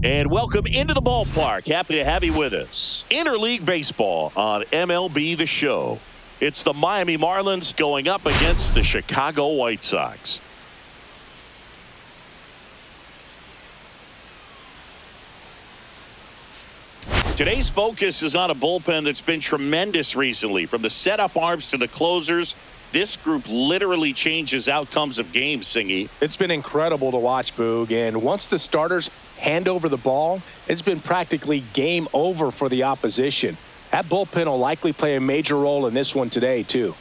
And welcome into the ballpark. Happy to have you with us. Interleague Baseball on MLB The Show. It's the Miami Marlins going up against the Chicago White Sox. Today's focus is on a bullpen that's been tremendous recently. From the setup arms to the closers, this group literally changes outcomes of games, Singy. It's been incredible to watch, Boog. And once the starters hand over the ball, it's been practically game over for the opposition. That bullpen will likely play a major role in this one today, too.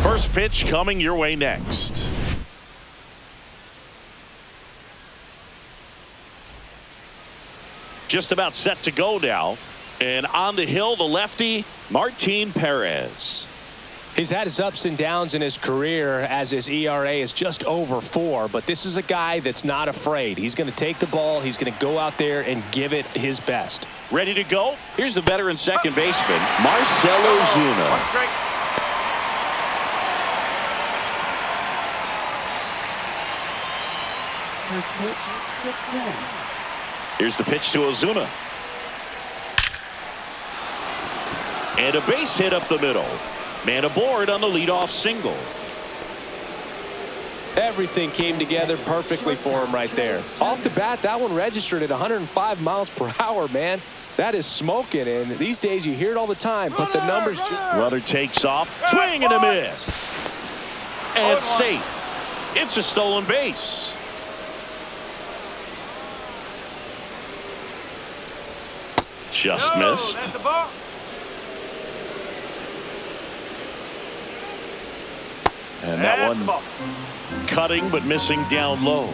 First pitch coming your way next. Just about set to go now. And on the hill, the lefty, Martin Perez. He's had his ups and downs in his career as his ERA is just over 4. But this is a guy that's not afraid. He's going to take the ball. He's going to go out there and give it his best. Ready to go? Here's the veteran second baseman, Marcell Ozuna. First pitch, 6-1. Here's the pitch to Ozuna. And a base hit up the middle. Man aboard on the leadoff single. Everything came together perfectly for him right there. Off the bat, that one registered at 105 miles per hour, man. That is smoking, and these days you hear it all the time, but the numbers just... Runner takes off, swing and a miss. And safe. It's a stolen base. Just missed. And that one cutting but missing down low.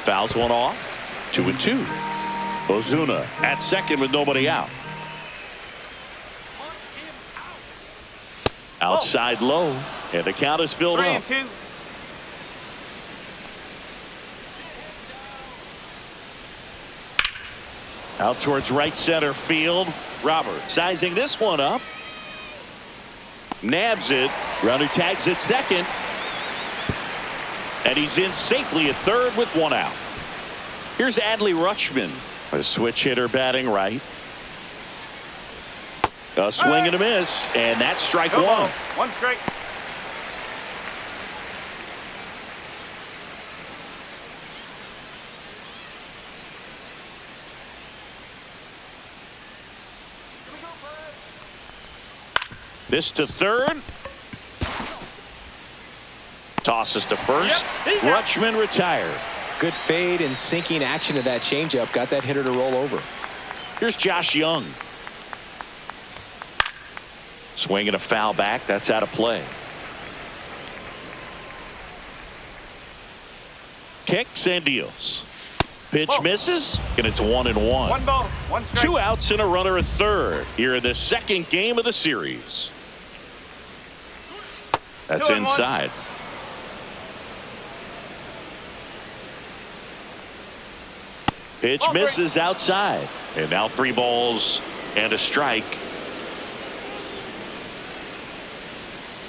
Fouls one off. 2-2. Ozuna at second with nobody out. Outside low. And the count is filled up. 3-2. Out towards right center field. Robert sizing this one up. Nabs it. Runner tags at second. And he's in safely at third with one out. Here's Adley Rutschman. A switch hitter batting right. A swing and a miss. And that's strike one. One strike. This to third. Tosses to first. Rutschman retired. Good fade and sinking action of that changeup. Got that hitter to roll over. Here's Josh Young. Swinging a foul back. That's out of play. Kicks and deals. Pitch misses, and it's 1-1. One ball, one strike. 2 outs and a runner at third here in the second game of the series. That's 2-1. inside. Pitch misses outside. And now 3 balls and a strike.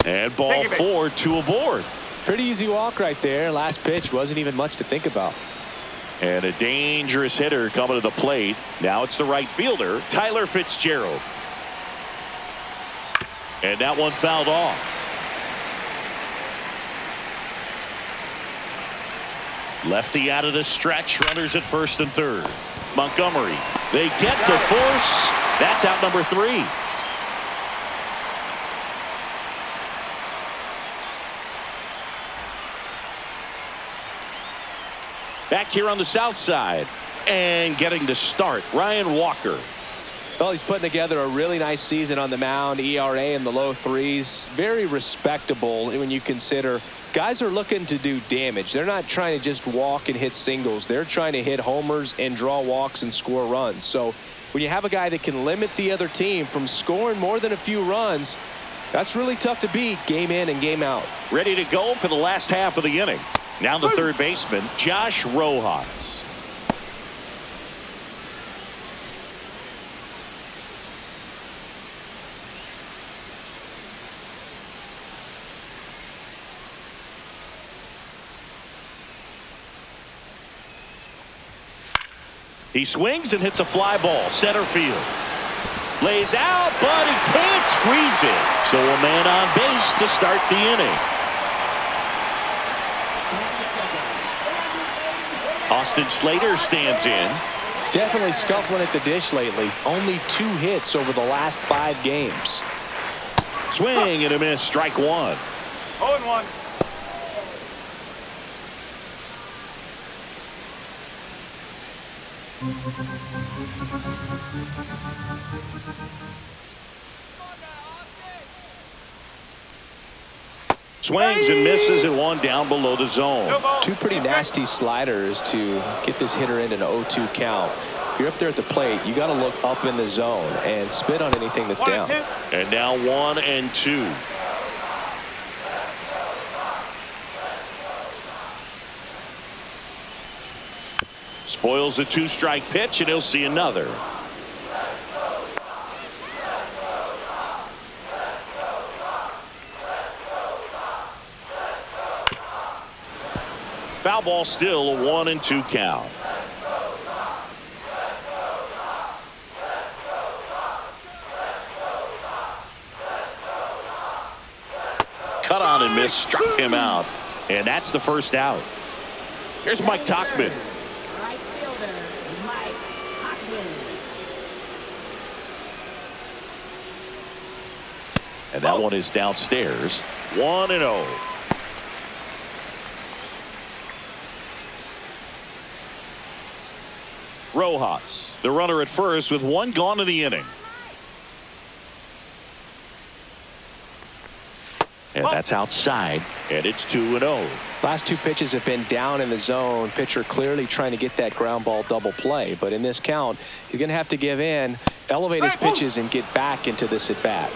And ball 4, 2 aboard. Pretty easy walk right there. Last pitch wasn't even much to think about. And a dangerous hitter coming to the plate. Now it's the right fielder, Tyler Fitzgerald. And that one fouled off. Lefty out of the stretch. Runners at first and third. Montgomery. They get the force. That's out number 3. Back here on the south side and getting the start, Ryan Walker. Well, he's putting together a really nice season on the mound. ERA in the low 3s. Very respectable when you consider guys are looking to do damage. They're not trying to just walk and hit singles. They're trying to hit homers and draw walks and score runs. So when you have a guy that can limit the other team from scoring more than a few runs, that's really tough to beat game in and game out. Ready to go for the last half of the inning. Now the third baseman, Josh Rojas. He swings and hits a fly ball center field. Lays out, but he can't squeeze it. So a man on base to start the inning. Austin Slater stands in. Definitely scuffling at the dish lately. Only 2 hits over the last 5 games. Swing and a miss. Strike one. 0-1. Swings and misses at one down below the zone. 2 pretty nasty sliders to get this hitter into an 0-2 count. If you're up there at the plate, you got to look up in the zone and spit on anything that's down. And now 1-2. Spoils the 2-strike pitch, and he'll see another. Foul ball, still a 1-2 count. Cut on and miss, struck him out, and that's the first out. Here's Mike Tauchman. Right fielder, Mike Tauchman. And that one is downstairs. 1-0. Rojas, the runner at first with 1 gone in the inning. And that's outside, and it's 2-0. Last 2 pitches have been down in the zone. Pitcher clearly trying to get that ground ball double play. But in this count, he's going to have to give in, elevate his pitches, and get back into this at bat.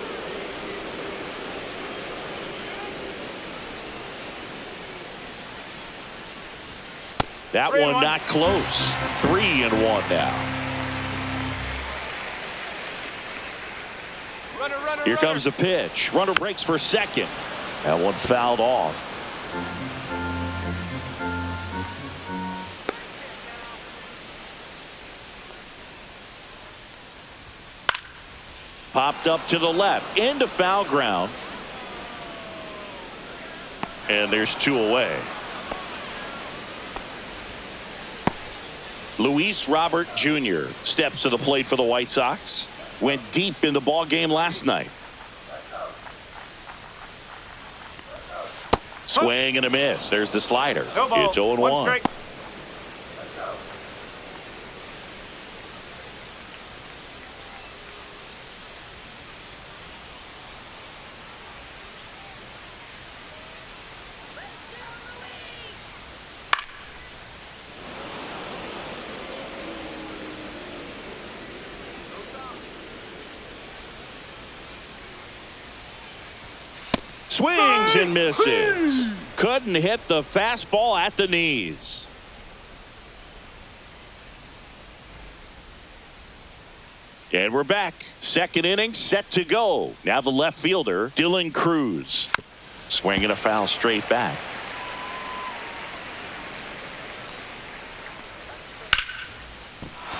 That one not close. 3-1 now. Here comes the pitch. Runner breaks for second. That one fouled off. Popped up to the left into foul ground. And there's 2 away. Luis Robert Jr. steps to the plate for the White Sox. Went deep in the ball game last night. Swing and a miss. There's the slider. It's 0-1. Swings and misses. Couldn't hit the fastball at the knees. And we're back. Second inning set to go. Now the left fielder, Dylan Cruz. Swinging a foul straight back.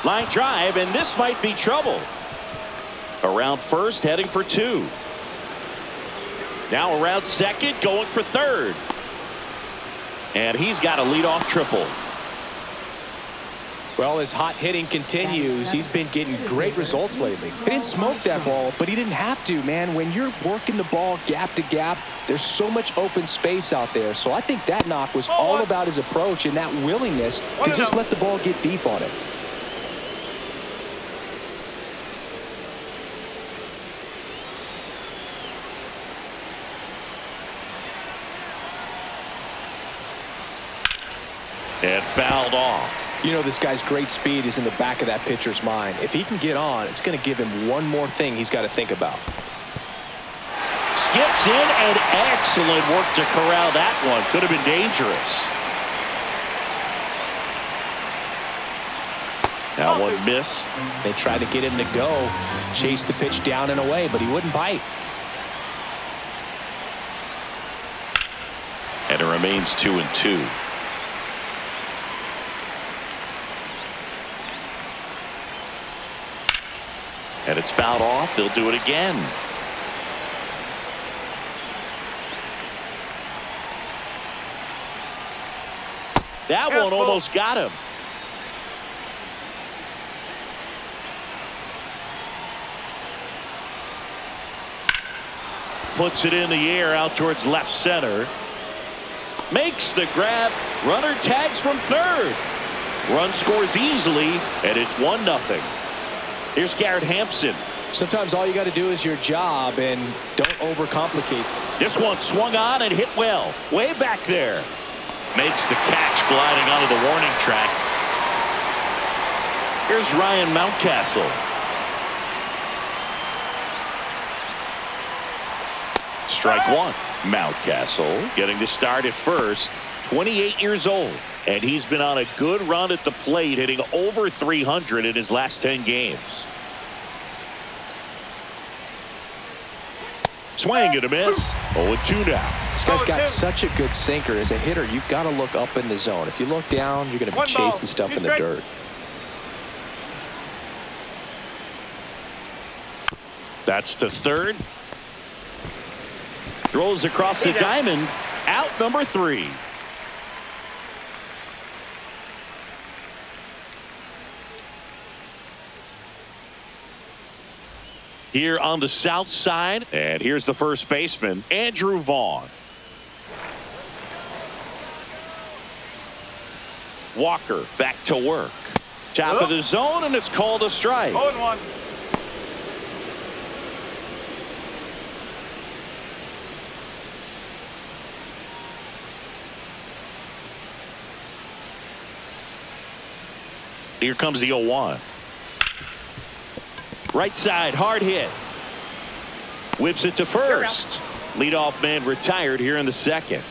Line drive, and this might be trouble. Around first, heading for 2. Now around second, going for third. And he's got a leadoff triple. Well, his hot hitting continues. He's been getting great results lately. He didn't smoke that ball, but he didn't have to, man. When you're working the ball gap to gap, there's so much open space out there. So I think that knock was all about his approach and that willingness to just let the ball get deep on it. And fouled off. You know, this guy's great speed is in the back of that pitcher's mind. If he can get on, it's going to give him one more thing he's got to think about. Skips in, and excellent work to corral that one. Could have been dangerous. That one missed. They tried to get him to go, chase the pitch down and away, but he wouldn't bite. And it remains 2-2. And it's fouled off. They'll do it again. That one almost got him. Puts it in the air out towards left center. Makes the grab. Runner tags from third. Run scores easily, and it's 1-0. Here's Garrett Hampson. Sometimes all you got to do is your job and don't overcomplicate. This one swung on and hit well. Way back there. Makes the catch gliding onto the warning track. Here's Ryan Mountcastle. Strike one. Mountcastle getting the start at first. 28 years old. And he's been on a good run at the plate, hitting over 300 in his last 10 games. Swing and a miss. 0-2 now. This guy's got such a good sinker. As a hitter, you've got to look up in the zone. If you look down, you're going to be chasing stuff in the dirt. That's to third. Throws across the diamond. Out number 3. Here on the south side, and here's the first baseman, Andrew Vaughn. Walker back to work. Top of the zone, and it's called a strike. 0-1. Here comes the 0-1. Right side, hard hit. Whips it to first. Leadoff man retired here in the second.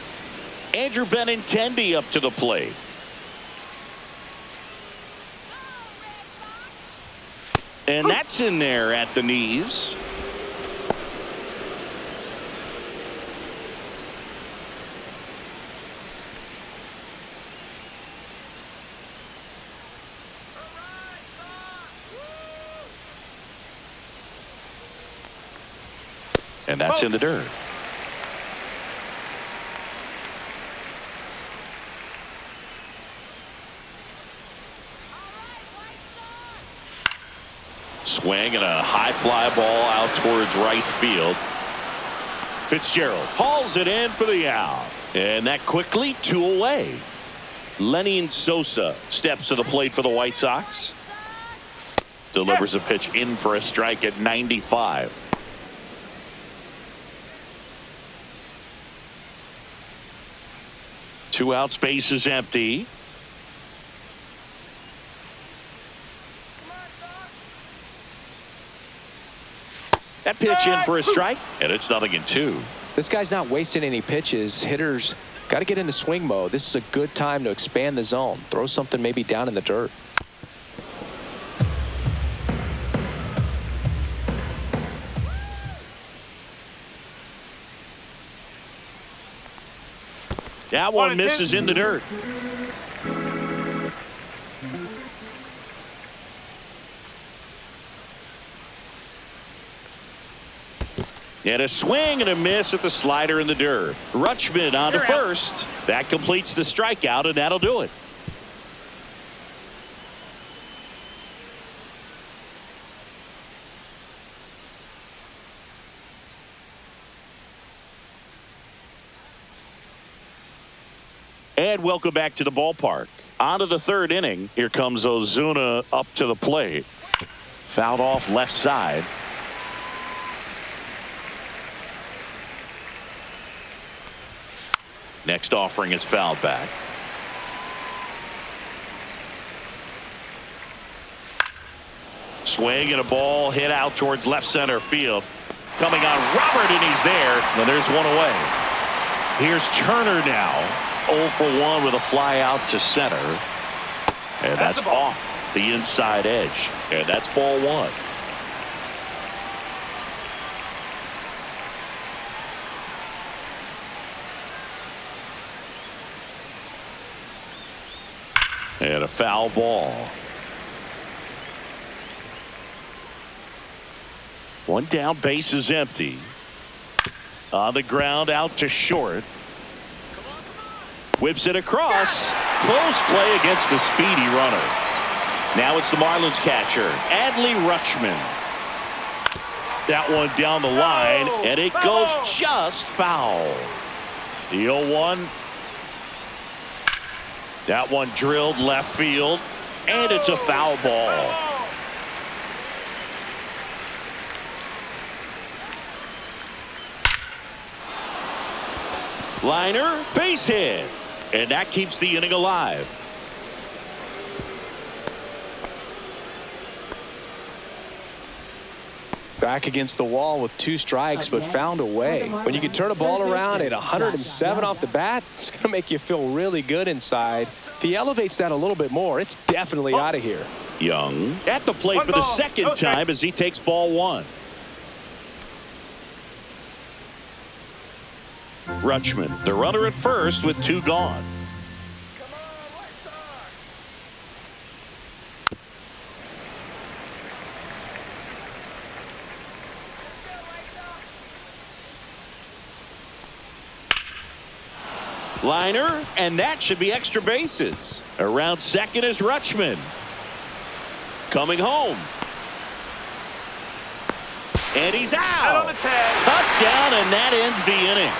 Andrew Benintendi up to the plate. And that's in there at the knees. And that's in the dirt. Swing and a high fly ball out towards right field. Fitzgerald hauls it in for the out. And that quickly 2 away. Lenny Sosa steps to the plate for the White Sox. Delivers a pitch in for a strike at 95. Two out, space is empty. That pitch in for a strike, and it's 0-2. This guy's not wasting any pitches. Hitters got to get into swing mode. This is a good time to expand the zone. Throw something maybe down in the dirt. That one misses in the dirt. And a swing and a miss at the slider in the dirt. Rutschman on to first. That completes the strikeout, and that'll do it. And welcome back to the ballpark. On to the third inning. Here comes Ozuna up to the plate. Fouled off left side. Next offering is fouled back. Swing and a ball hit out towards left center field. Coming on Robert, and he's there. And there's one away. Here's Turner now. 0 for 1 with a fly out to center. And that's off the inside edge. And that's ball 1. And a foul ball. One down, base is empty. On the ground, out to short. Whips it across. Close play against the speedy runner. Now it's the Marlins catcher, Adley Rutschman. That one down the line, and it goes just foul. The 0-1. That one drilled left field, and it's a foul ball. Liner, base hit, and that keeps the inning alive. Back against the wall with 2 strikes, but found a way. When you can turn a ball around at 107 off the bat, it's going to make you feel really good inside. If he elevates that a little bit more, it's definitely out of here. Young at the plate for the second time as he takes ball 1. Rutschman, the runner at first with 2 gone. Liner, and that should be extra bases. Around second is Rutschman. Coming home. And he's out. Cut down, and that ends the inning.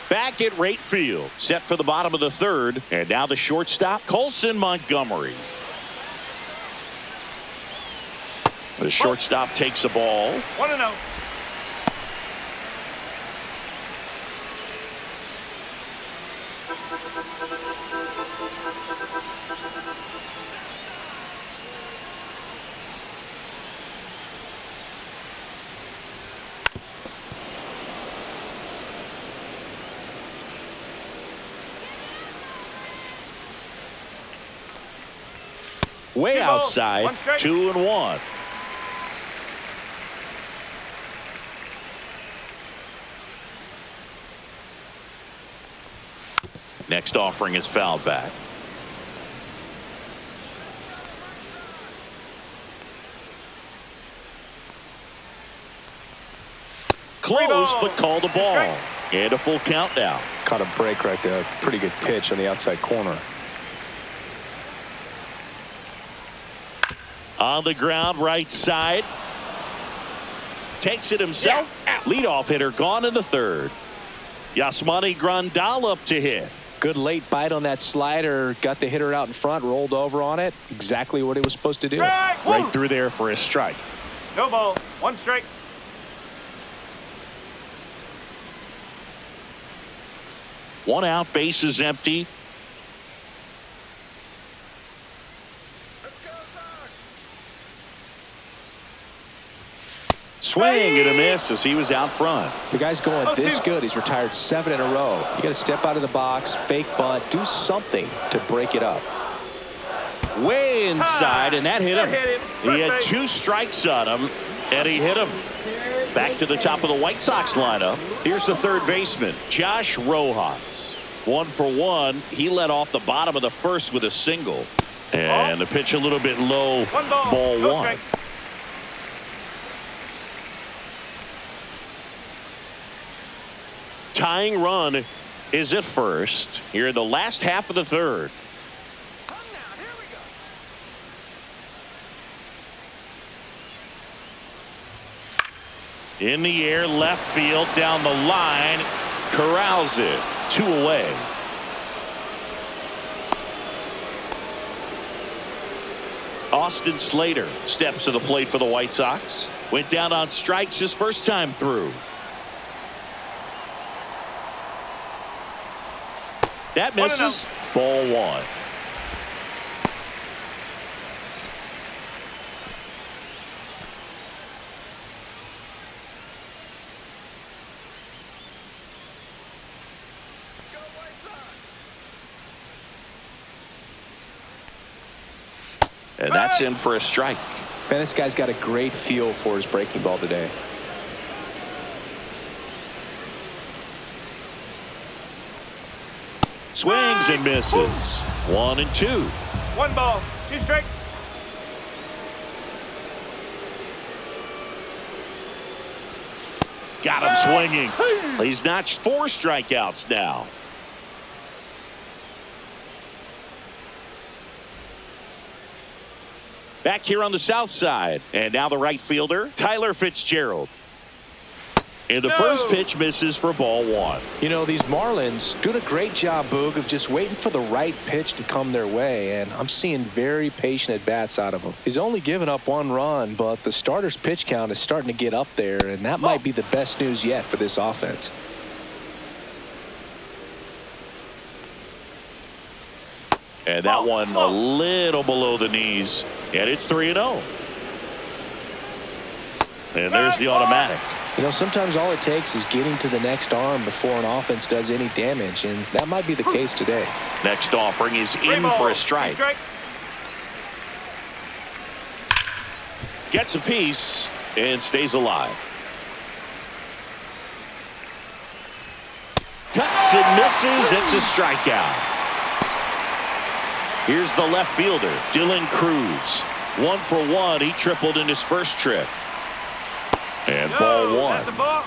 Back at right field, set for the bottom of the 3rd, and now the shortstop, Colson Montgomery. The shortstop takes a ball. 1-0. Way outside, 2-1. Next offering is fouled back. Close, but called a ball. And a full count now. Caught a break right there. Pretty good pitch on the outside corner. On the ground, right side. Takes it himself. Leadoff hitter gone in the 3rd. Yasmani Grandal up to hit. Good late bite on that slider. Got the hitter out in front, rolled over on it. Exactly what he was supposed to do. Right through there for a strike. No ball. 1 strike. One out, base is empty. Swing and a miss as he was out front. The guy's going this good. He's retired 7 in a row. You got to step out of the box, fake bunt, do something to break it up. Way inside, and that hit him. He had 2 strikes on him, and he hit him. Back to the top of the White Sox lineup. Here's the 3rd baseman, Josh Rojas. 1 for 1. He led off the bottom of the 1st with a single. And the pitch a little bit low. Ball 1. Tying run is at first here in the last half of the 3rd. In the air, left field, down the line, corrals it. 2 away. Austin Slater steps to the plate for the White Sox. Went down on strikes his first time through. That misses. Ball 1. And that's in for a strike. Man, this guy's got a great feel for his breaking ball today. Swings and misses. 1-2. 1 ball, 2 strike. Got him swinging. He's notched 4 strikeouts now. Back here on the south side. And now the right fielder, Tyler Fitzgerald. And the first pitch misses for ball 1. You know, these Marlins doing a great job, Boog, of just waiting for the right pitch to come their way, and I'm seeing very patient at-bats out of him. He's only given up 1 run, but the starter's pitch count is starting to get up there, and that might be the best news yet for this offense. And that one a little below the knees, and it's 3-0. And there's the automatic. You know, sometimes all it takes is getting to the next arm before an offense does any damage, and that might be the case today. Next offering is in for a strike. Gets a piece and stays alive. Cuts and misses. It's a strikeout. Here's the left fielder, Dylan Cruz. 1 for 1. He tripled in his first trip. And ball 1. That's a ball.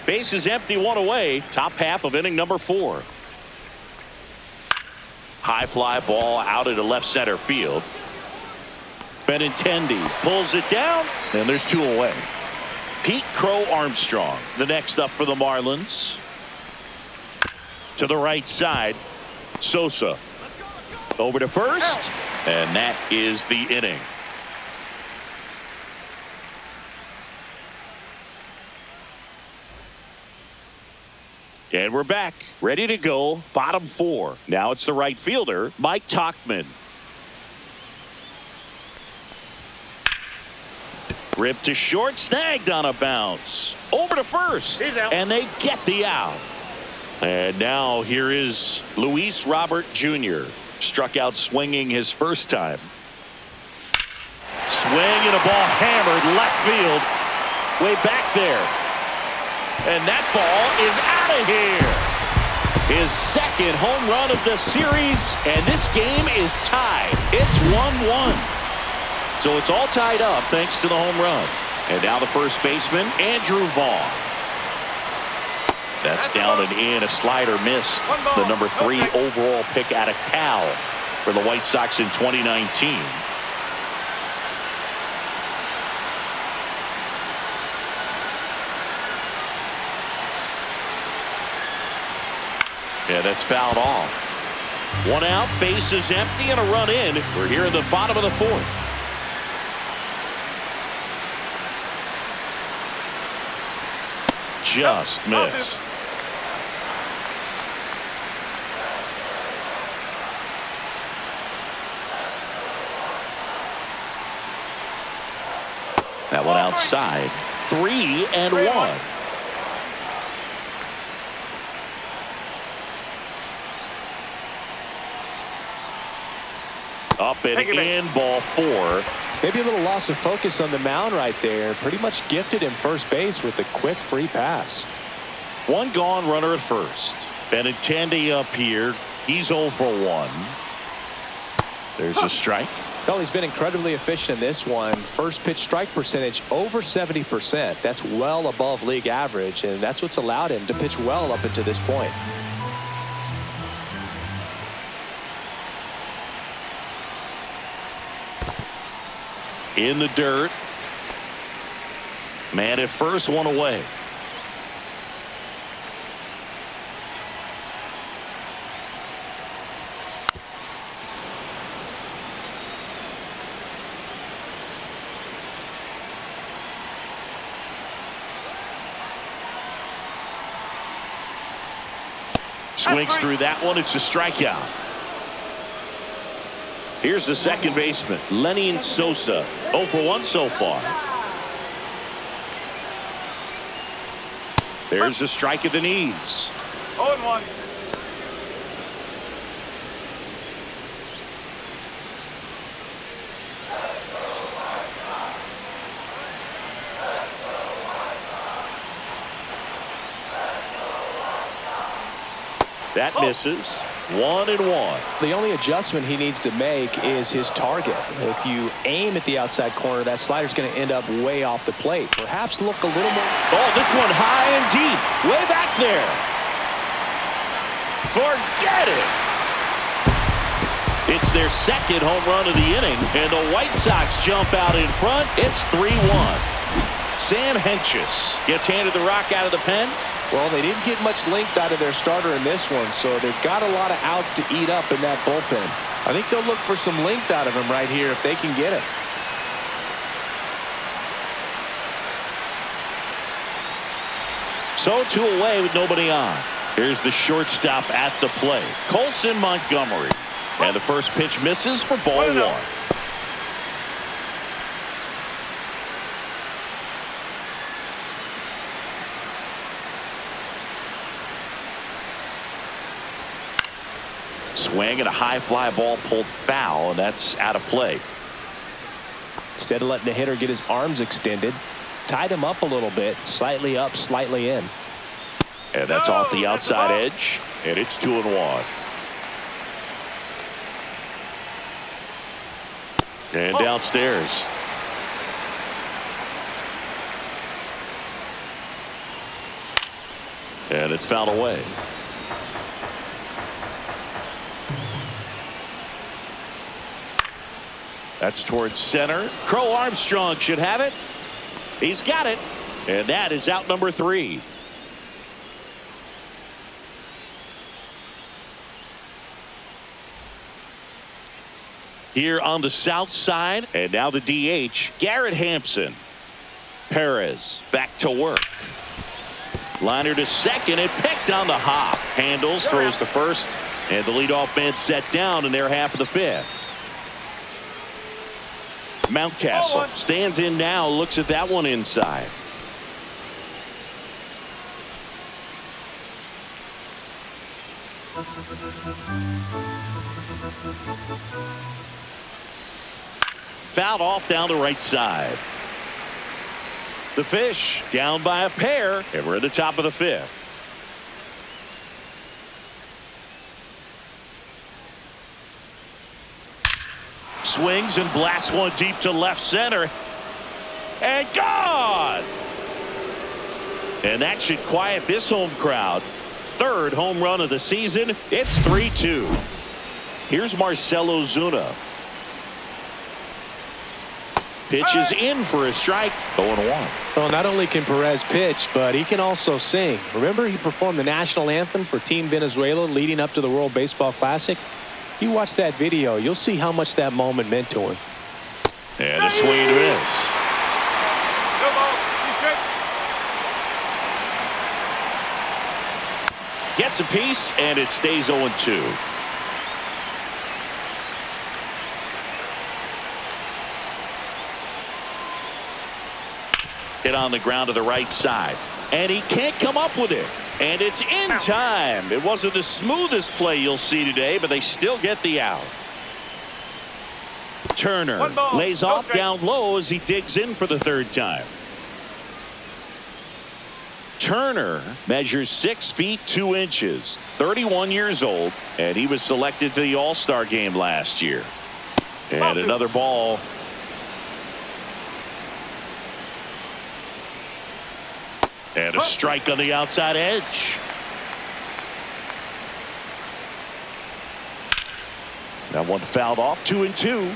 Base is empty, 1 away. Top half of inning number 4. High fly ball out into left center field. Benintendi pulls it down, and there's 2 away. Pete Crow Armstrong, the next up for the Marlins. To the right side, Sosa. Over to first, and that is the inning. And we're back, ready to go, bottom 4. Now it's the right fielder, Mike Tauchman. Ripped to short, snagged on a bounce. Over to first, and they get the out. And now here is Luis Robert Jr. Struck out swinging his first time. Swing and a ball hammered left field. Way back there. And that ball is out of here. His second home run of the series, and this game is tied. It's 1-1. So it's all tied up thanks to the home run. And now the first baseman, Andrew Vaughn. That's down and in. A slider missed. The number 3 overall pick out of Cal for the White Sox in 2019. Yeah, that's fouled off. 1 out, bases empty, and a run in. We're here in the bottom of the 4th. Just missed. That one outside. 3-1. Up and in, ball 4. Maybe a little loss of focus on the mound right there. Pretty much gifted him first base with a quick free pass. 1 gone, runner at first. Benintendi up here. He's 0 for 1. There's a strike. Well, he's been incredibly efficient in this one. First pitch strike percentage over 70%. That's well above league average, and that's what's allowed him to pitch well up until this point. In the dirt. Man at first, 1 away. Swings through that one. It's a strikeout. Here's the second baseman, Lenny Sosa. 0 for 1 so far. There's a strike at the knees. 0-1. That misses. 1-1. The only adjustment he needs to make is his target. If you aim at the outside corner, that slider's going to end up way off the plate. Perhaps look a little more. Oh, this one high and deep. Way back there. Forget it. It's their second home run of the inning, and the White Sox jump out in front. It's 3-1. Sam Hentges gets handed the rock out of the pen. Well, they didn't get much length out of their starter in this one, so they've got a lot of outs to eat up in that bullpen. I think they'll look for some length out of him right here if they can get it. So 2 away with nobody on. Here's the shortstop at the plate, Colson Montgomery. And the first pitch misses for ball 1. Swing and a high fly ball pulled foul, and that's out of play. Instead of letting the hitter get his arms extended, tied him up a little bit, slightly up, slightly in. And that's off the outside edge, and it's 2-1. And downstairs. And it's fouled away. That's towards center. Crow Armstrong should have it. He's got it. And that is out number 3. Here on the south side, and now the DH, Garrett Hampson. Perez back to work. Liner to second and picked on the hop. Handles, throws to first, and the leadoff man set down in their half of the 5th. Mountcastle stands in now, looks at that one inside. Fouled off down the right side. The Fish down by a pair, and we're at the top of the 5th. Swings and blasts one deep to left center. And gone! And that should quiet this home crowd. 3rd home run of the season. It's 3-2. Here's Marcell Ozuna. Pitch is in for a strike. 0-1. Well, not only can Perez pitch, but he can also sing. Remember, he performed the national anthem for Team Venezuela leading up to the World Baseball Classic. You watch that video, you'll see how much that moment meant to him. And a swing and a miss. No ball. Gets a piece, and it stays 0-2. Hit on the ground to the right side, and he can't come up with it. And it's in time. It wasn't the smoothest play you'll see today, but they still get the out. Turner lays off down low as he digs in for the 3rd time. Turner measures 6 feet 2 inches, 31 years old, and he was selected for the All-Star game last year. And another ball. And a strike on the outside edge. That one fouled off. 2-2.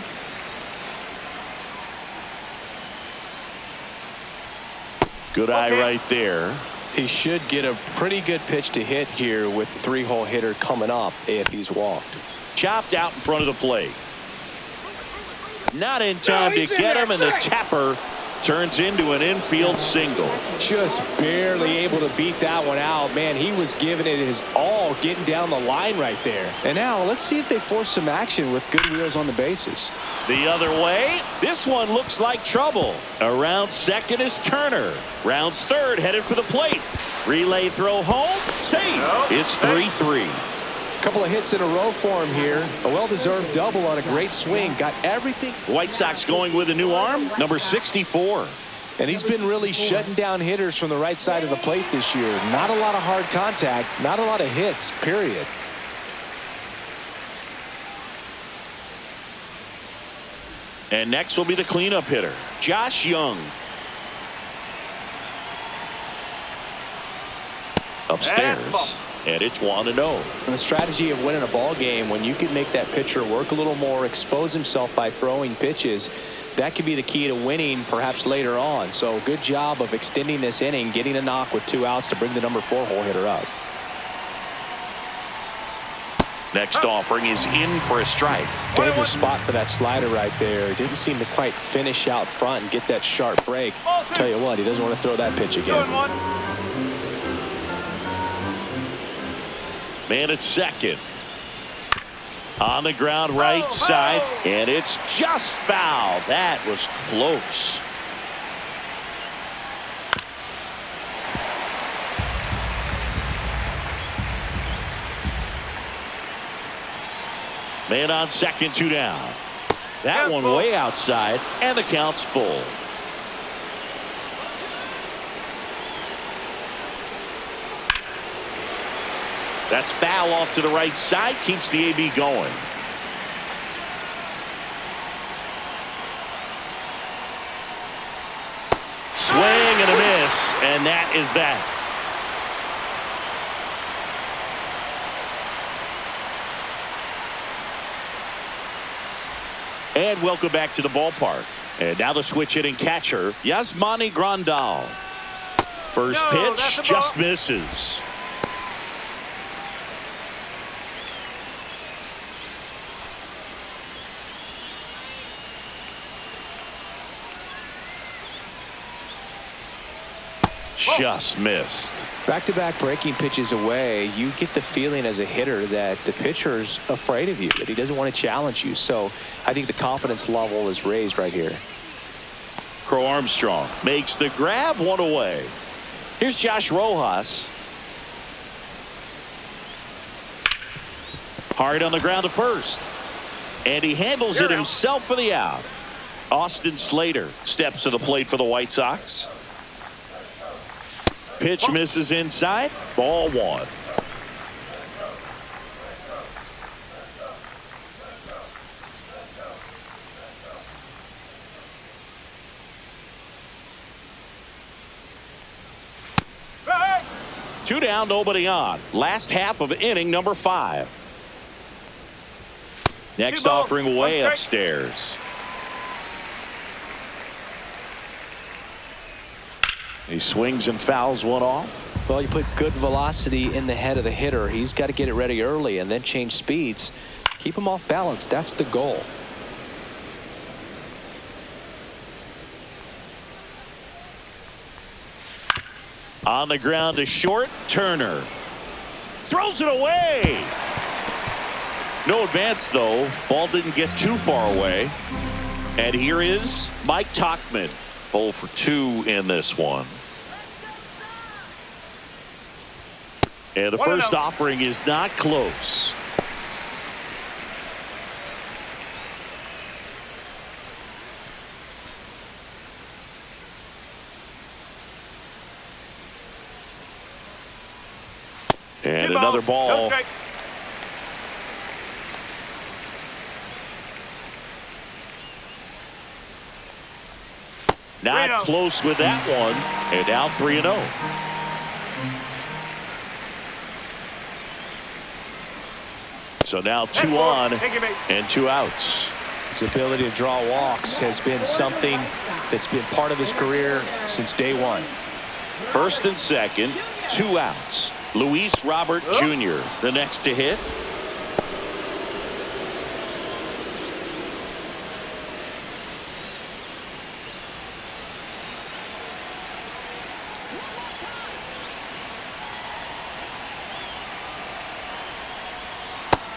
Good eye right there. He should get a pretty good pitch to hit here with the 3-hole hitter coming up if he's walked. Chopped out in front of the plate. Not in time to get him, and the tapper turns into an infield single. Just barely able to beat that one out. Man, he was giving it his all getting down the line right there. And now let's see if they force some action with good wheels on the bases. The other way, this one looks like trouble. Around second is Turner. Rounds 3rd, headed for the plate. Relay throw home, safe. It's 3-3. Couple of hits in a row for him here. A well-deserved double on a great swing. Got everything. White Sox going with a new arm, number 64. And he's been really shutting down hitters from the right side of the plate this year. Not a lot of hard contact, not a lot of hits, period. And next will be the cleanup hitter, Josh Young. Upstairs, and it's 1-0. And the strategy of winning a ball game, when you can make that pitcher work a little more, expose himself by throwing pitches, that could be the key to winning perhaps later on. So good job of extending this inning, getting a knock with 2 outs to bring the number 4 hole hitter up. Next offering is in for a strike. Dangerous spot for that slider right there. Didn't seem to quite finish out front and get that sharp break. Tell you what, he doesn't want to throw that pitch again. Man at second. On the ground right side, and it's just foul. That was close. Man on second, 2 down. That one way outside, and the count's full. That's foul off to the right side, keeps the AB going. Swing and a miss, and that is that. And welcome back to the ballpark. And now the switch hitting catcher, Yasmani Grandal. First pitch just misses. Just missed. Back-to-back breaking pitches away, you get the feeling as a hitter that the pitcher's afraid of you, that he doesn't want to challenge you. So I think the confidence level is raised right here. Crow Armstrong makes the grab, 1 away. Here's Josh Rojas. Hard on the ground to first. And he handles it himself for the out. Austin Slater steps to the plate for the White Sox. Pitch misses inside. Ball 1. Two down, nobody on. Last half of inning number 5. Next offering way upstairs. He swings and fouls one off. Well, you put good velocity in the head of the hitter. He's got to get it ready early and then change speeds. Keep him off balance. That's the goal. On the ground to short, Turner throws it away. No advance though. Ball didn't get too far away. And here is Mike Tauchman. 0 for 2 in this one. And the first offering is not close. And another ball. Not close with that one. And now 3-0. So now 2 on and 2 outs. His ability to draw walks has been something that's been part of his career since day 1. First and second, 2 outs. Luis Robert Jr. the next to hit.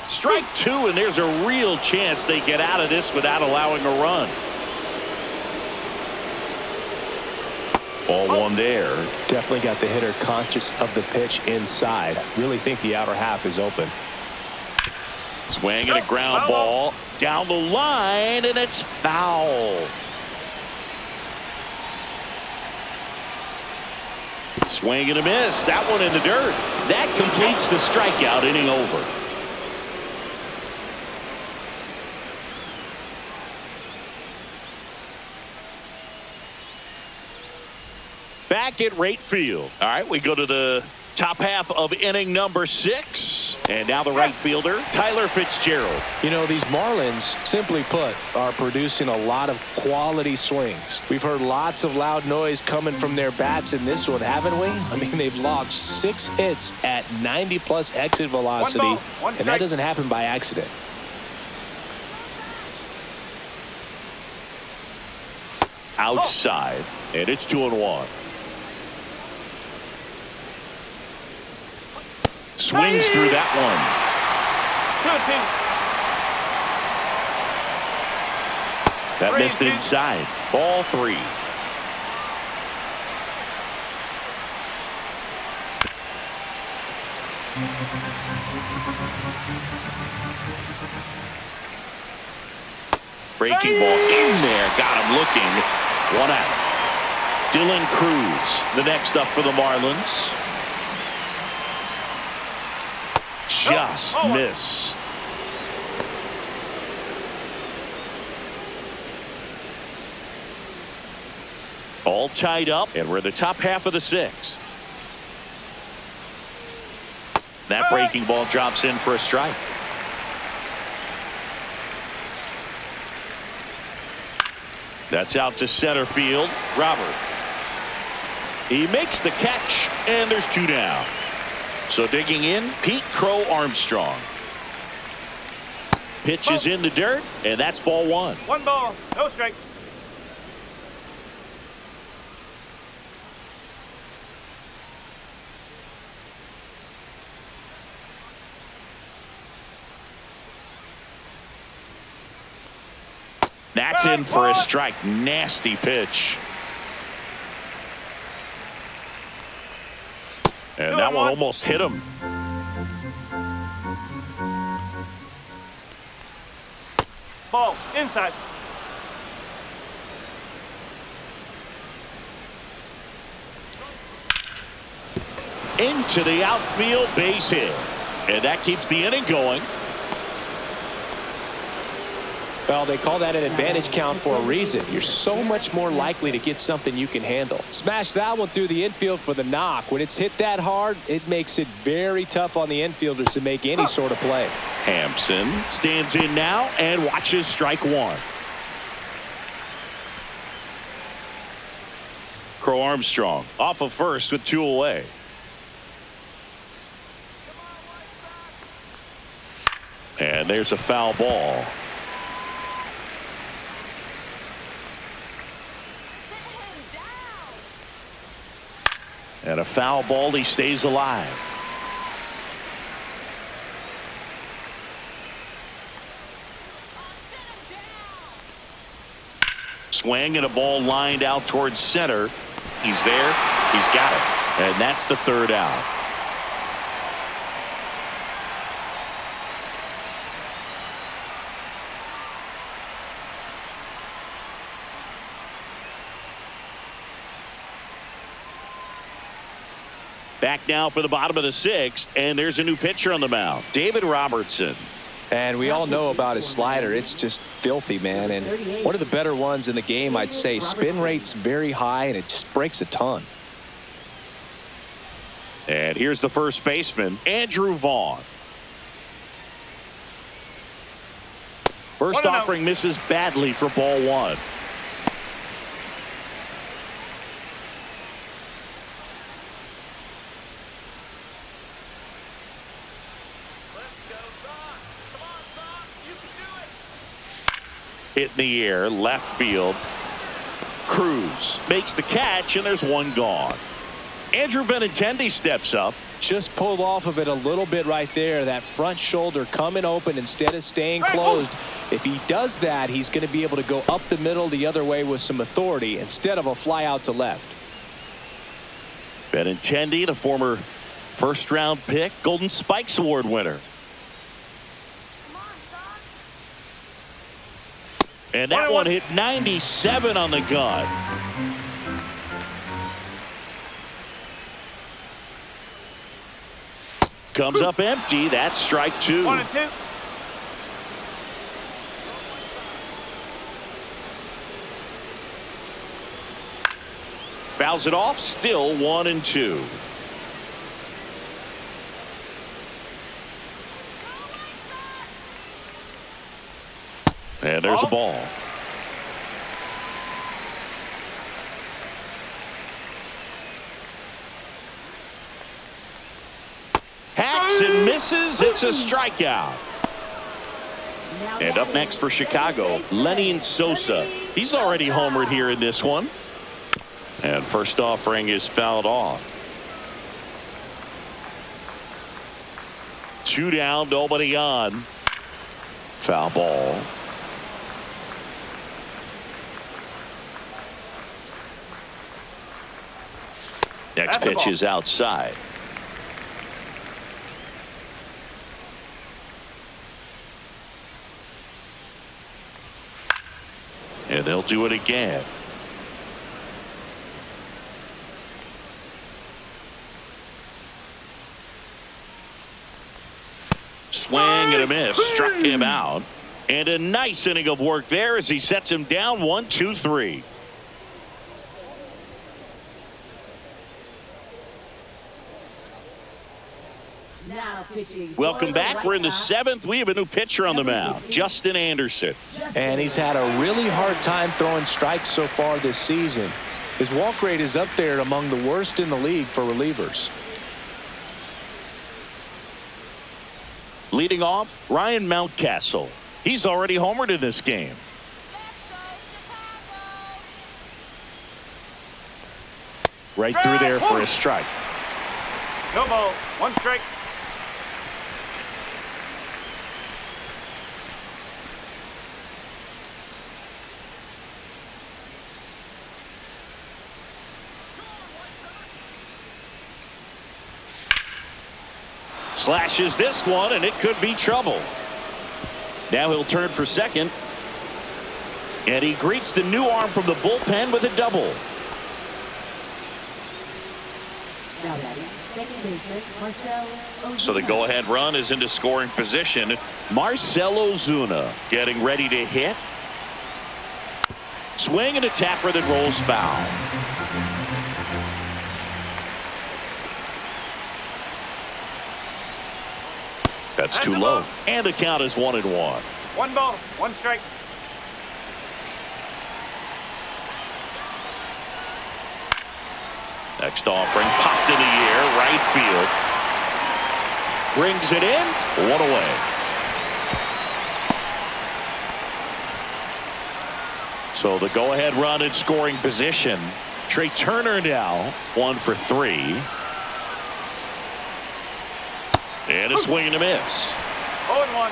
Strike 2, and there's a real chance they get out of this without allowing a run. Ball 1 there. Definitely got the hitter conscious of the pitch inside. Really think the outer half is open. Swing and a ground ball down the line, and it's foul. Swing and a miss. That one in the dirt. That completes the strikeout. Inning over. Back at right field. All right, we go to the top half of inning number 6. And now the right fielder, Tyler Fitzgerald. You know, these Marlins, simply put, are producing a lot of quality swings. We've heard lots of loud noise coming from their bats in this one, haven't we? I mean, they've logged 6 hits at 90-plus exit velocity, and that doesn't happen by accident. Outside, and it's 2-1. Swings through that one. That missed inside. Ball 3. Breaking ball in there. Got him looking. 1 out. Dylan Cruz, the next up for the Marlins. Just missed. All tied up, and we're in the top half of the 6th. That breaking ball drops in for a strike. That's out to center field. Robert. He makes the catch, and there's 2 down. So digging in, Pete Crow Armstrong. Pitch is in the dirt, and that's ball 1. 1 ball, no strike. That's in for a strike. Nasty pitch. And that one almost hit him. Ball, inside. Into the outfield, base hit. And that keeps the inning going. Well, they call that an advantage count for a reason. You're so much more likely to get something you can handle. Smash that one through the infield for the knock. When it's hit that hard, it makes it very tough on the infielders to make any sort of play. Hampson stands in now and watches strike 1. Crow Armstrong off of first with 2 away. And there's a foul ball. And a foul ball, he stays alive. Swing and a ball lined out towards center. He's there. He's got it. And that's the 3rd out. Back now for the bottom of the 6th, and there's a new pitcher on the mound, David Robertson. And we all know about his slider. It's just filthy, man. And one of the better ones in the game, I'd say. Spin rate's very high, and it just breaks a ton. And here's the first baseman, Andrew Vaughn. First offering misses badly for ball 1. Hit in the air, left field. Cruz makes the catch, and there's 1 gone. Andrew Benintendi steps up. Just pulled off of it a little bit right there. That front shoulder coming open instead of staying closed. If he does that, he's going to be able to go up the middle the other way with some authority instead of a fly out to left. Benintendi, the former first-round pick, Golden Spikes Award winner. And that one hit 97 on the gun. comes up empty. That's strike 2. 1-2. Fouls it off. Still 1-2. And there's a ball. Hacks and misses. It's a strikeout. And up next for Chicago, Lenny Sosa. He's already homered here in this one. And first offering is fouled off. 2 down, nobody on. Foul ball. Next pitch is outside. And they'll do it again. Swing and a miss. Struck him out. And a nice inning of work there as he sets him down 1-2-3. Welcome back. We're in the 7th. We have a new pitcher on the mound, Justin Anderson. And he's had a really hard time throwing strikes so far this season. His walk rate is up there among the worst in the league for relievers. Leading off, Ryan Mountcastle. He's already homered in this game. Right through there for a strike. No ball. 1 strike. Slashes this one, and it could be trouble. Now he'll turn for second. And he greets the new arm from the bullpen with a double. So the go-ahead run is into scoring position. Marcell Ozuna getting ready to hit. Swing and a tapper that rolls foul. That's too low. And the count is 1-1. 1 ball, 1 strike. Next offering popped in the air, right field. Brings it in, 1 away. So the go-ahead run in scoring position. Trey Turner now 1 for 3. And a swing and a miss. 0-1.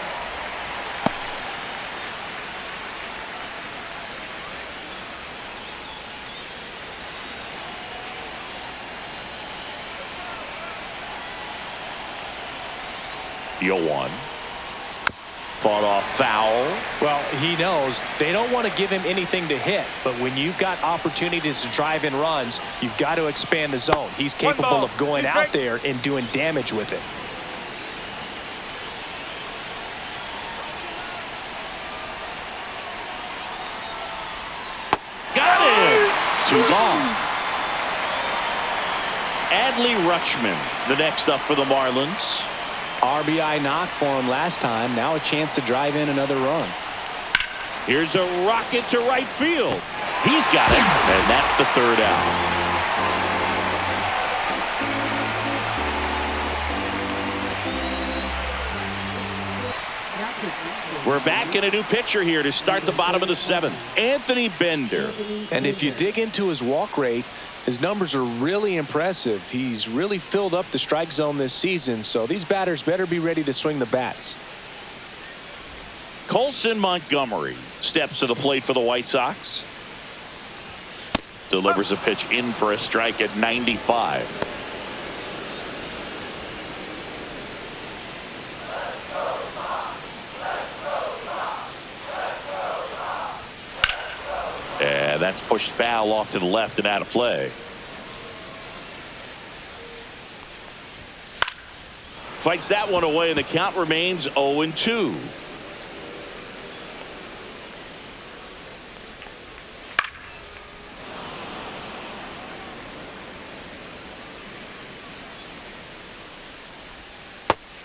The 0-1. Fought off foul. Well, he knows they don't want to give him anything to hit, but when you've got opportunities to drive in runs, you've got to expand the zone. He's capable of going out there and doing damage with it. Got it! 2 gone. Adley Rutschman, the next up for the Marlins. RBI knock for him last time. Now a chance to drive in another run. Here's a rocket to right field. He's got it, and that's the 3rd out. We're back in a new pitcher here to start the bottom of the 7th. Anthony Bender. And if you dig into his walk rate, his numbers are really impressive. He's really filled up the strike zone this season, so these batters better be ready to swing the bats. Colson Montgomery steps to the plate for the White Sox. Delivers a pitch in for a strike at 95. And that's pushed foul off to the left and out of play. fights that one away, and the count remains 0-2.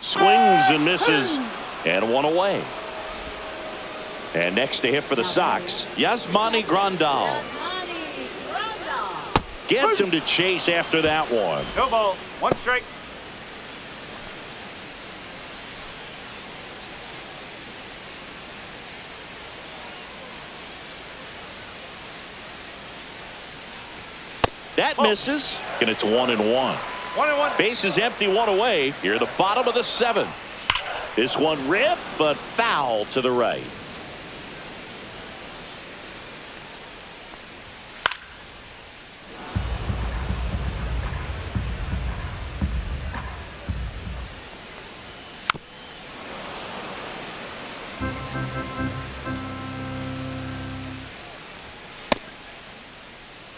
Swings and misses, and one away. And next to hit for the Sox, Yasmani Grandal. Gets him to chase after that one. No ball. One strike. That misses, and it's 1-1. 1-1. Base is empty, one away. Here at the bottom of the 7th. This one ripped, but foul to the right.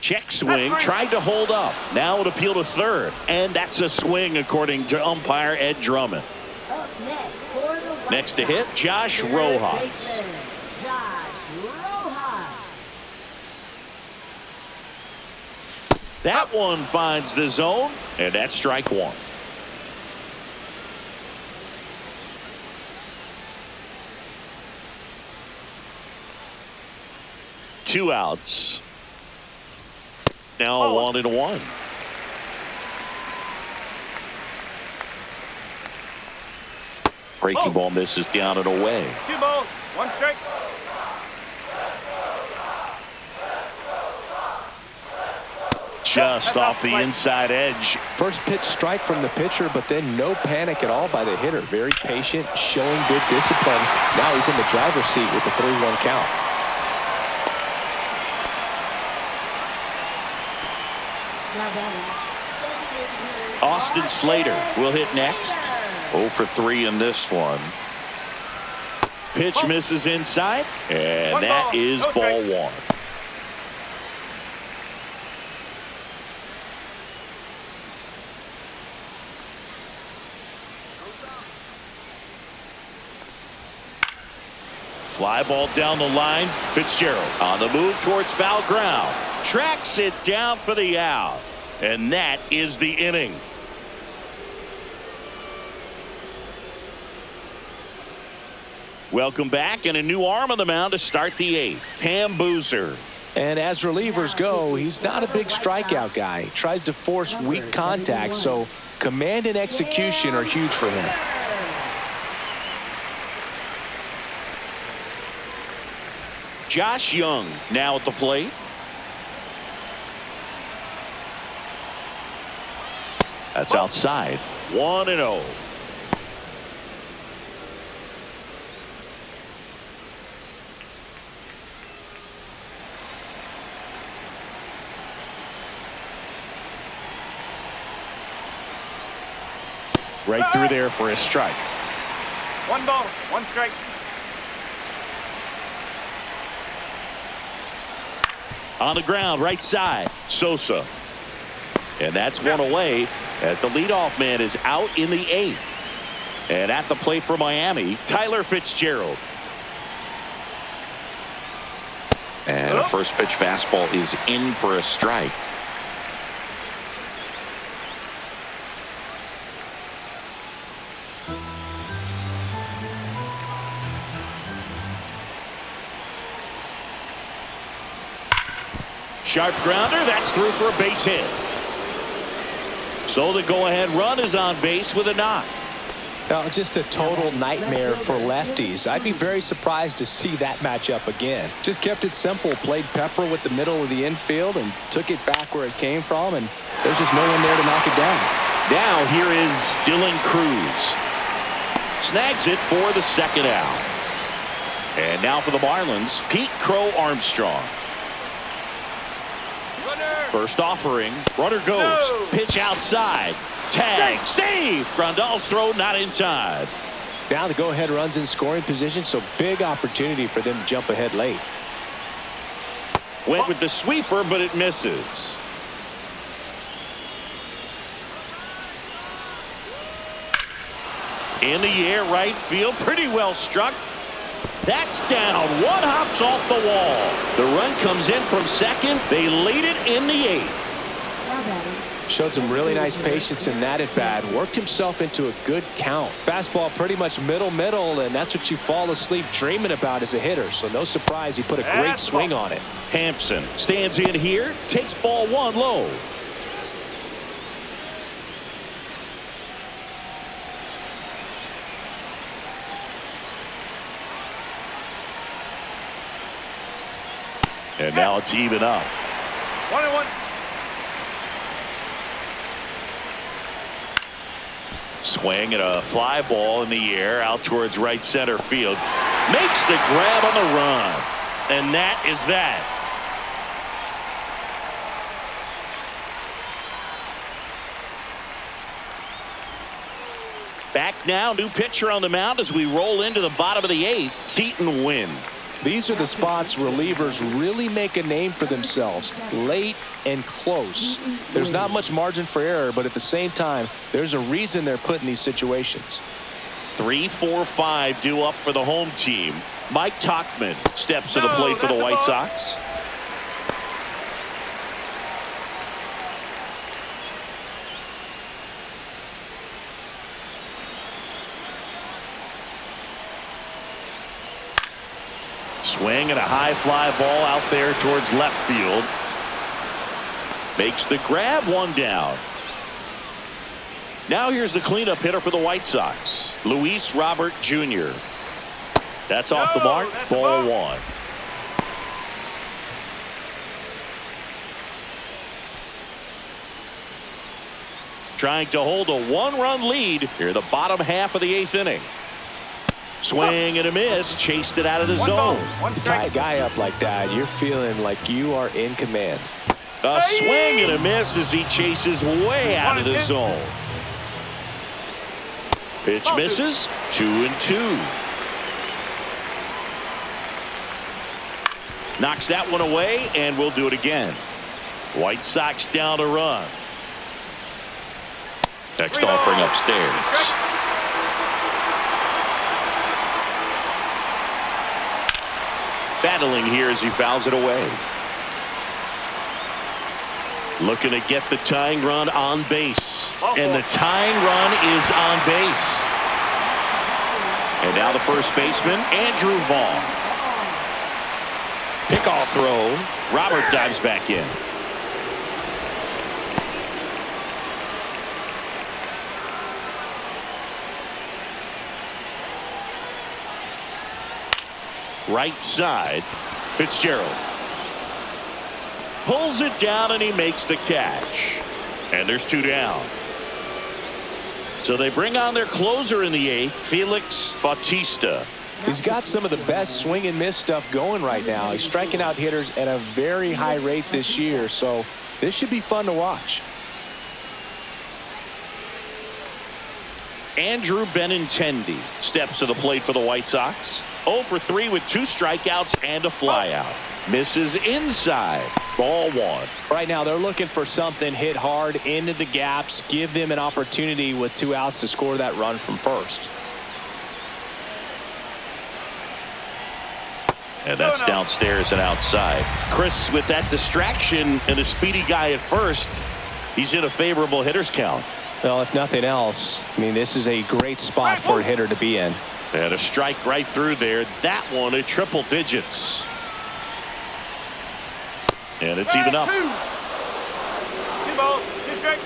Check swing, tried to hold up. Now it appeal to third, and that's a swing according to umpire Ed Drummond. Up next for the White Next to hit, Josh Sox, Rojas. Josh Rojas. That one finds the zone, and that's strike one. Two outs. Now 1-1. Breaking ball misses down and away. 2 balls. 1 strike. Just off the inside edge. First pitch strike from the pitcher, but then no panic at all by the hitter. Very patient, showing good discipline. Now he's in the driver's seat with the 3-1 count. Austin Slater will hit next. 0 for 3 in this one. Pitch misses inside, and that is ball one. Fly ball down the line. Fitzgerald on the move towards foul ground. Tracks it down for the out. And that is the inning. Welcome back, and a new arm on the mound to start the 8th. Cam Boozer. And as relievers go, he's not a big strikeout guy. He tries to force weak contact, so command and execution are huge for him. Josh Young now at the plate. That's outside. 1-0. Right through there for a strike. 1 ball. 1 strike. On the ground, right side, Sosa. And that's one away as the leadoff man is out in the 8th. And at the plate for Miami, Tyler Fitzgerald. And a first pitch fastball is in for a strike. Sharp grounder, that's through for a base hit. So the go-ahead run is on base with a knock. Now, just a total nightmare for lefties. I'd be very surprised to see that matchup again. Just kept it simple, played pepper with the middle of the infield and took it back where it came from, and there's just no one there to knock it down. Now here is Dylan Cruz. Snags it for the 2nd out. And now for the Marlins, Pete Crow Armstrong. First offering, runner goes, pitch outside, tag, save. Grandal's throw not in time. Now the go-ahead runs in scoring position, so big opportunity for them to jump ahead late. Went with the sweeper, but it misses. In the air, right field, pretty well struck. That's down. One hops off the wall. The run comes in from second. They lead it in the 8th. Now batting. Showed some really nice patience in that at bat. Worked himself into a good count. Fastball pretty much middle, and that's what you fall asleep dreaming about as a hitter. So no surprise he put a great swing on it. Hampson stands in here, takes ball 1 low. And now it's even up. 1-1. Swing and a fly ball in the air out towards right center field. Makes the grab on the run. And that is that. Back now, new pitcher on the mound as we roll into the bottom of the 8th. Keaton Wynn. These are the spots relievers really make a name for themselves, late and close. There's not much margin for error, but at the same time, there's a reason they're put in these situations. 3, 4, 5 due up for the home team. Mike Tauchman steps to the plate for the White Sox. Swing and a high fly ball out there towards left field. Makes the grab, 1 down. Now here's the cleanup hitter for the White Sox, Luis Robert Jr. That's off the mark, ball 1. Trying to hold a 1-run lead here, the bottom half of the 8th inning. Swing and a miss, chased it out of the zone. Tie a guy up like that, you're feeling like you are in command. A swing and a miss as he chases way out of the zone. Pitch misses, 2-2. Knocks that one away, and we'll do it again. White Sox down a run. Next offering upstairs. Battling here as he fouls it away. Looking to get the tying run on base. And the tying run is on base. And now the first baseman, Andrew Vaughn. Pickoff throw. Robert dives back in. Right side, Fitzgerald pulls it down and he makes the catch, and there's 2 down. So they bring on their closer in the 8th, Felix Bautista. He's got some of the best swing and miss stuff going right now. He's striking out hitters at a very high rate this year, so this should be fun to watch. Andrew Benintendi steps to the plate for the White Sox. 0 for 3 with 2 strikeouts and a flyout. Misses inside. Ball 1. Right now they're looking for something hit hard into the gaps, give them an opportunity with 2 outs to score that run from first. And that's downstairs and outside. Chris, with that distraction and a speedy guy at first, he's in a favorable hitter's count. Well, if nothing else, I mean, this is a great spot for a hitter to be in. And a strike right through there. That one at triple digits. And it's even up. 2 balls, 2 strikes.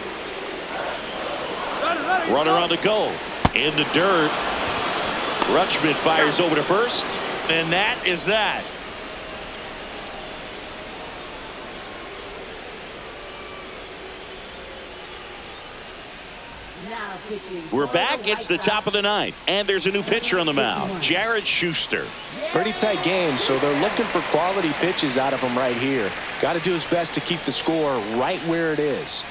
Runner on the go. In the dirt. Rutschman fires over to first. And that is that. We're back. It's the top of the 9th. And there's a new pitcher on the mound, Jared Schuster. Pretty tight game, so they're looking for quality pitches out of him right here. Got to do his best to keep the score right where it is.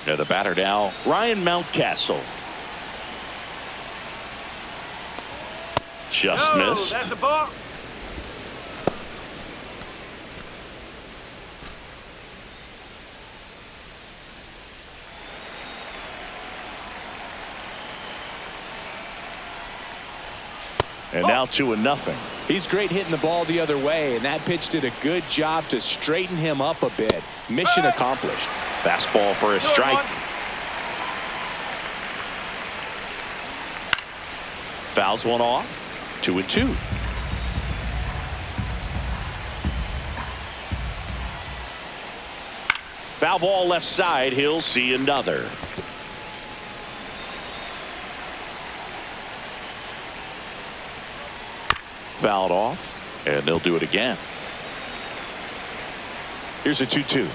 The batter now, Ryan Mountcastle. Just missed. That's a ball. And now 2-0. He's great hitting the ball the other way, and that pitch did a good job to straighten him up a bit. Mission accomplished. Fastball for a strike. Fouls one off. 2-2. Foul ball left side. He'll see another. Fouled off, and they'll do it again. Here's a 2-2.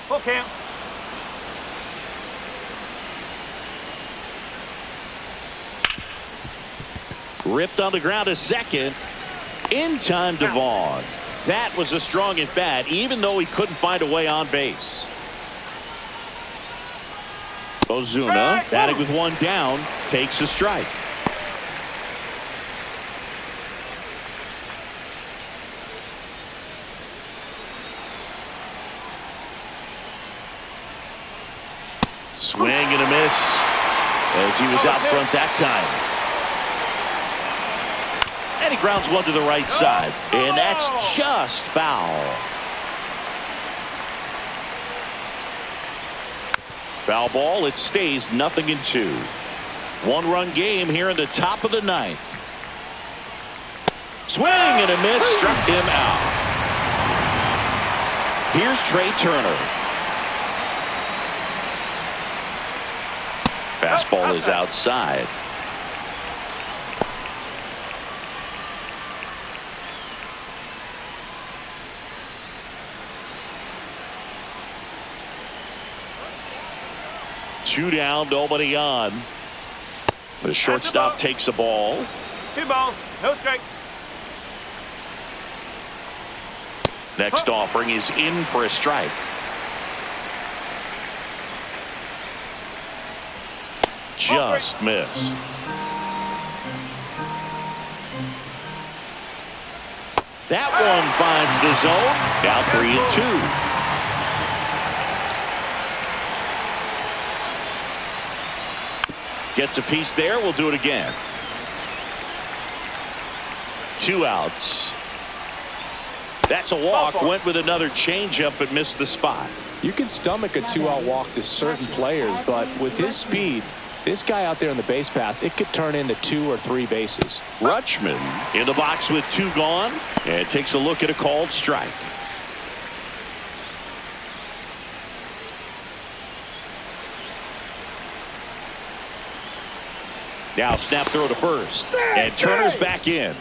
Full count. Ripped on the ground to second. In time to Vaughn. That was a strong at bat, even though he couldn't find a way on base. Ozuna, batting with one down, takes a strike. Swing and a miss as he was out front that time. And he grounds one to the right side. And that's just foul. Foul ball. It stays 0-2. One-run game here in the top of the ninth. Swing and a miss. Struck him out. Here's Trey Turner. Fastball is outside. Two down, nobody on. The shortstop takes the ball. 2 balls, no strike. Next offering is in for a strike. Just missed. That one finds the zone. Now 3-2. Gets a piece there. We'll do it again. 2 outs. That's a walk. Went with another changeup but missed the spot. You can stomach a 2-out walk to certain players, but with his speed, this guy out there in the base pass, it could turn into 2 or 3 bases. Rutschman in the box with 2 gone and takes a look at a called strike. Now snap throw to first. And Turner's back in.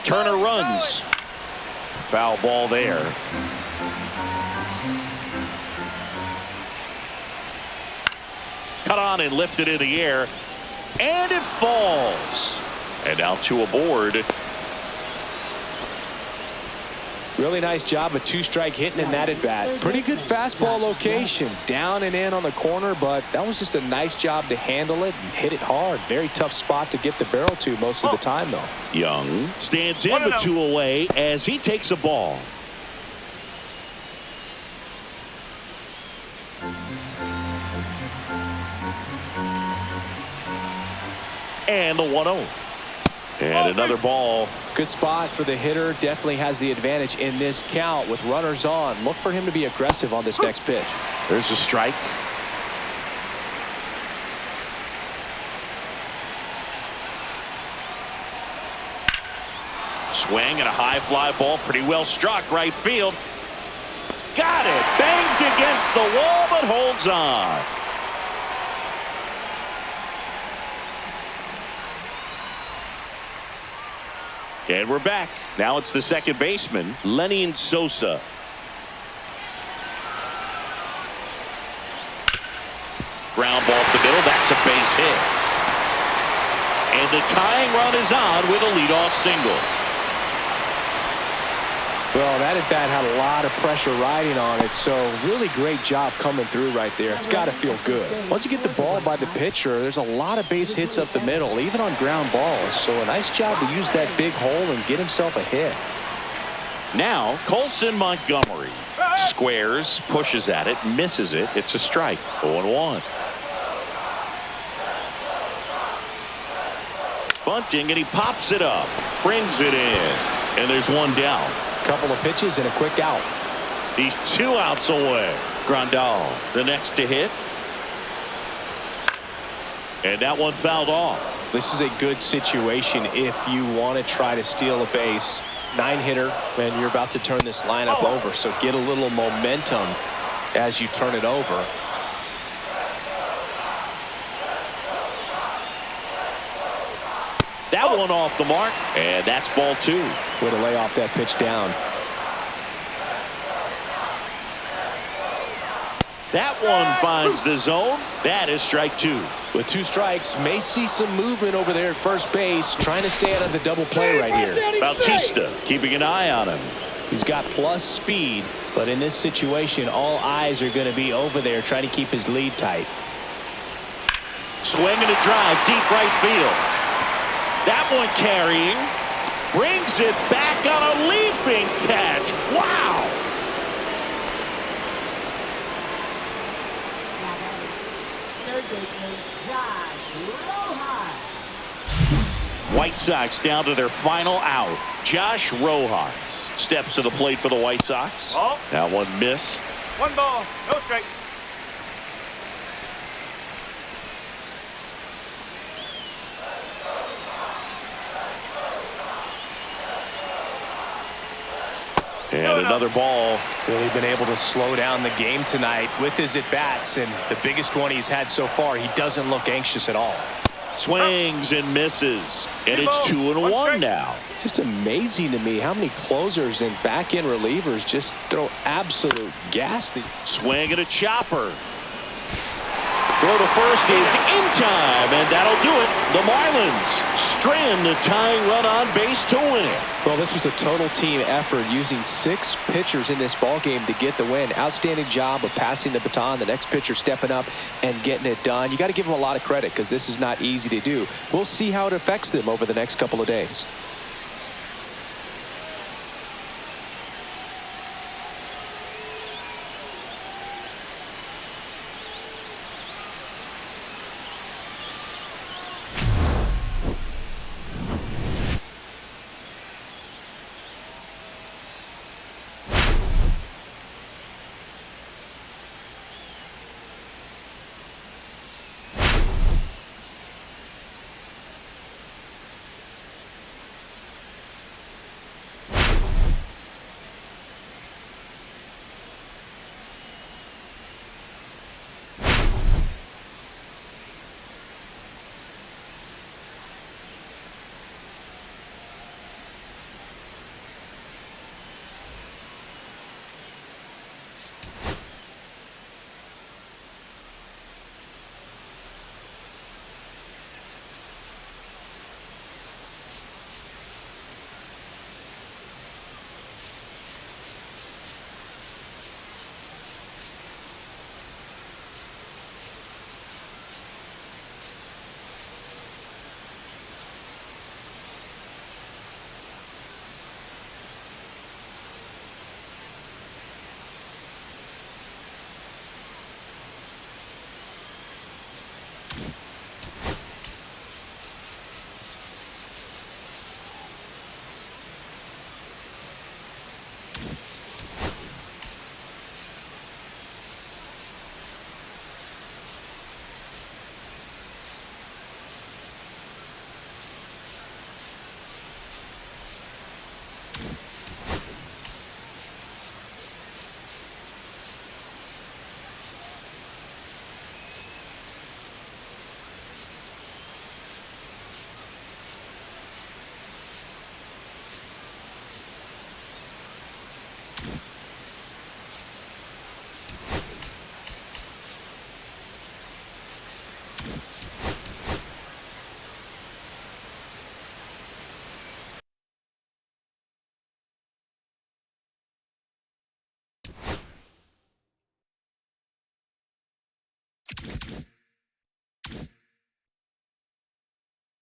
Turner runs. Foul ball there. Cut on and lifted in the air. And it falls. And now 2 aboard. Really nice job of 2-strike hitting in that at bat. Pretty good fastball location. Down and in on the corner, but that was just a nice job to handle it and hit it hard. Very tough spot to get the barrel to most of the time, though. Young stands in with 2 away as he takes a ball. And the 1-0. And another ball. Good spot for the hitter. Definitely has the advantage in this count with runners on. Look for him to be aggressive on this next pitch. There's a strike. Swing and a high fly ball. Pretty well struck right field. Got it. Bangs against the wall but holds on. And we're back. Now it's the second baseman, Lenny Sosa. Ground ball up the middle. That's a base hit. And the tying run is on with a leadoff single. Well, that at bat had a lot of pressure riding on it, so really great job coming through right there. It's got to feel good. Once you get the ball by the pitcher, there's a lot of base hits up the middle, even on ground balls. So a nice job to use that big hole and get himself a hit. Now, Colson Montgomery squares, pushes at it, misses it. It's a strike. 0-1. Bunting, and he pops it up. Brings it in. And there's one down. Couple of pitches and a quick out. He's 2 outs away. Grandal, the next to hit. And that one fouled off. This is a good situation if you want to try to steal a base. 9-hitter, and you're about to turn this lineup over. So get a little momentum as you turn it over. That one off the mark, and that's ball 2. Way to lay off that pitch down. That one finds the zone. That is strike 2. With 2 strikes, may see some movement over there at first base, trying to stay out of the double play right here. Bautista keeping an eye on him. He's got plus speed, but in this situation, all eyes are going to be over there trying to keep his lead tight. Swing and a drive, deep right field. That one carrying. Brings it back on a leaping catch. Wow! Third baseman Josh Rojas. White Sox down to their final out. Josh Rojas steps to the plate for the White Sox. Ball. That one missed. 1 ball, no strike. And another ball. Really been able to slow down the game tonight with his at-bats, and the biggest one he's had so far. He doesn't look anxious at all. Swings and misses. And it's 2-1 now. Just amazing to me how many closers and back-end relievers just throw absolute gas. Swing and a chopper. Throw to first is in time, and that'll do it. The Marlins strand the tying run on base to win it. Well, this was a total team effort, using 6 pitchers in this ball game to get the win. Outstanding job of passing the baton, the next pitcher stepping up and getting it done. You got to give them a lot of credit because this is not easy to do. We'll see how it affects them over the next couple of days.